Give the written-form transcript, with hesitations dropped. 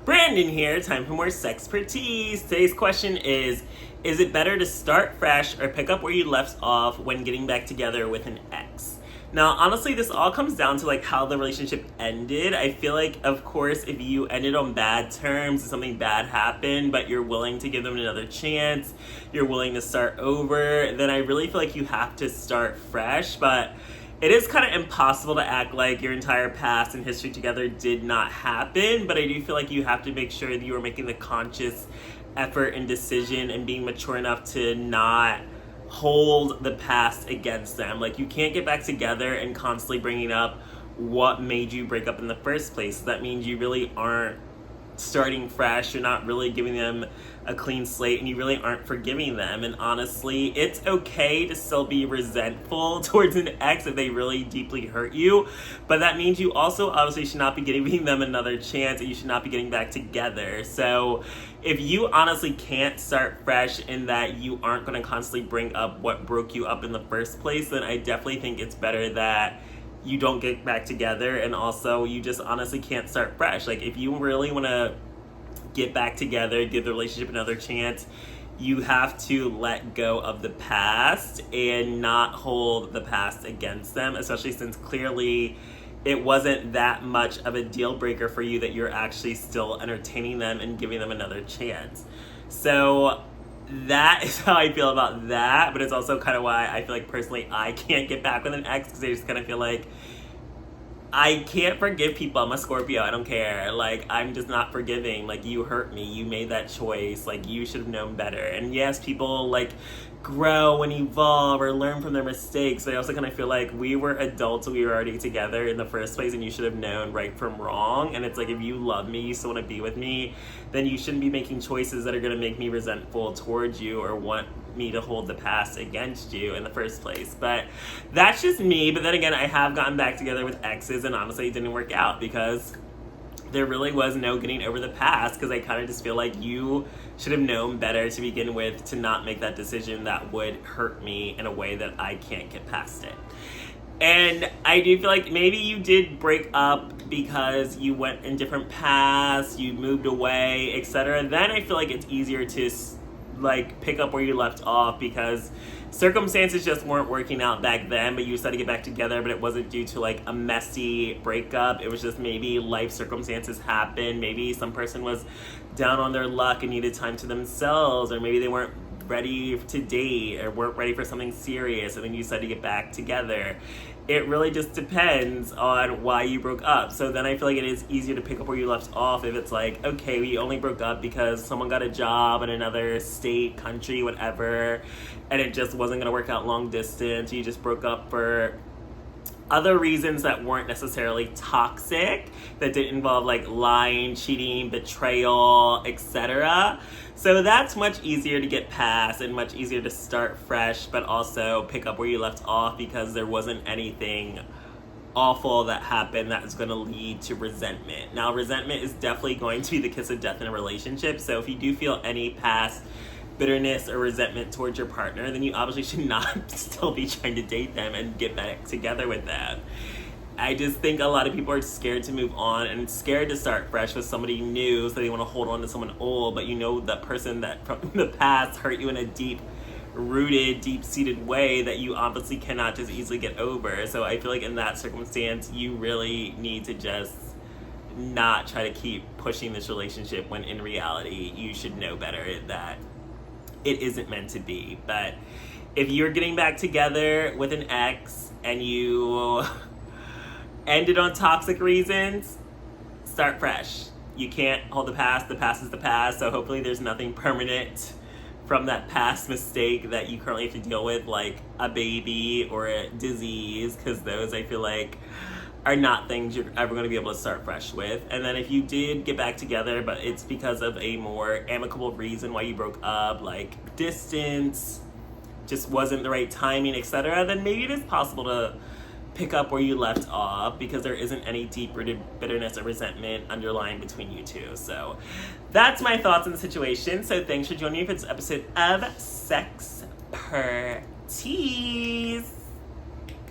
Brandon here, time for more SexxxPerTease. Today's question is it better to start fresh or pick up where you left off when getting back together with an ex? Now, honestly, this all comes down to like how the relationship ended. I feel like, of course, if you ended on bad terms and something bad happened, but you're willing to give them another chance, you're willing to start over, then I really feel like you have to start fresh. But it is kind of impossible to act like your entire past and history together did not happen, but I do feel like you have to make sure that you are making the conscious effort and decision and being mature enough to not hold the past against them. Like, you can't get back together and constantly bringing up what made you break up in the first place. That means you really aren't starting fresh, you're not really giving them a clean slate, and you really aren't forgiving them. And honestly, it's okay to still be resentful towards an ex if they really deeply hurt you, but that means you also obviously should not be giving them another chance, and you should not be getting back together. So if you honestly can't start fresh in that you aren't going to constantly bring up what broke you up in the first place, then I definitely think it's better that you don't get back together, and also you just honestly can't start fresh. Like, if you really want to get back together, give the relationship another chance, you have to let go of the past and not hold the past against them, especially since clearly it wasn't that much of a deal breaker for you that you're actually still entertaining them and giving them another chance. So that is how I feel about that, but it's also kind of why I feel like personally I can't get back with an ex, because I just kind of feel like I can't forgive people. I'm a Scorpio. I don't care. Like, I'm just not forgiving. Like, you hurt me. You made that choice. Like, you should have known better. And yes, people like grow and evolve or learn from their mistakes. But I also kind of feel like we were adults. We were already together in the first place, and you should have known right from wrong. And it's like, if you love me, you still want to be with me, then you shouldn't be making choices that are going to make me resentful towards you or want me to hold the past against you in the first place. But that's just me. But then again, I have gotten back together with exes, and honestly it didn't work out because there really was no getting over the past, because I kind of just feel like you should have known better to begin with to not make that decision that would hurt me in a way that I can't get past it. And I do feel like maybe you did break up because you went in different paths, you moved away, etc. Then I feel like it's easier to like pick up where you left off, because circumstances just weren't working out back then, but you decided to get back together, but it wasn't due to like a messy breakup. It was just maybe life circumstances happened. Maybe some person was down on their luck and needed time to themselves, or maybe they weren't ready to date or weren't ready for something serious, and then you decided to get back together. It really just depends on why you broke up. So then I feel like it is easier to pick up where you left off if it's like, okay, we only broke up because someone got a job in another state, country, whatever, and it just wasn't going to work out long distance. You just broke up for other reasons that weren't necessarily toxic, that didn't involve like lying, cheating, betrayal, etc. So that's much easier to get past and much easier to start fresh, but also pick up where you left off, because there wasn't anything awful that happened that is going to lead to resentment. Now, resentment is definitely going to be the kiss of death in a relationship. So if you do feel any past bitterness or resentment towards your partner, then you obviously should not still be trying to date them and get back together with them. I just think a lot of people are scared to move on and scared to start fresh with somebody new, so they want to hold on to someone old, but you know that person that from the past hurt you in a deep-rooted, deep-seated way that you obviously cannot just easily get over. So I feel like in that circumstance, you really need to just not try to keep pushing this relationship, when in reality, you should know better that it isn't meant to be. But if you're getting back together with an ex and you ended on toxic reasons, start fresh. You can't hold the past is the past, so hopefully there's nothing permanent from that past mistake that you currently have to deal with, like a baby or a disease, because those I feel like are not things you're ever going to be able to start fresh with. And then if you did get back together, but it's because of a more amicable reason why you broke up, like distance, just wasn't the right timing, etc., then maybe it is possible to pick up where you left off, because there isn't any deep-rooted bitterness or resentment underlying between you two. So that's my thoughts on the situation. So thanks for joining me for this episode of SexxxPerTease.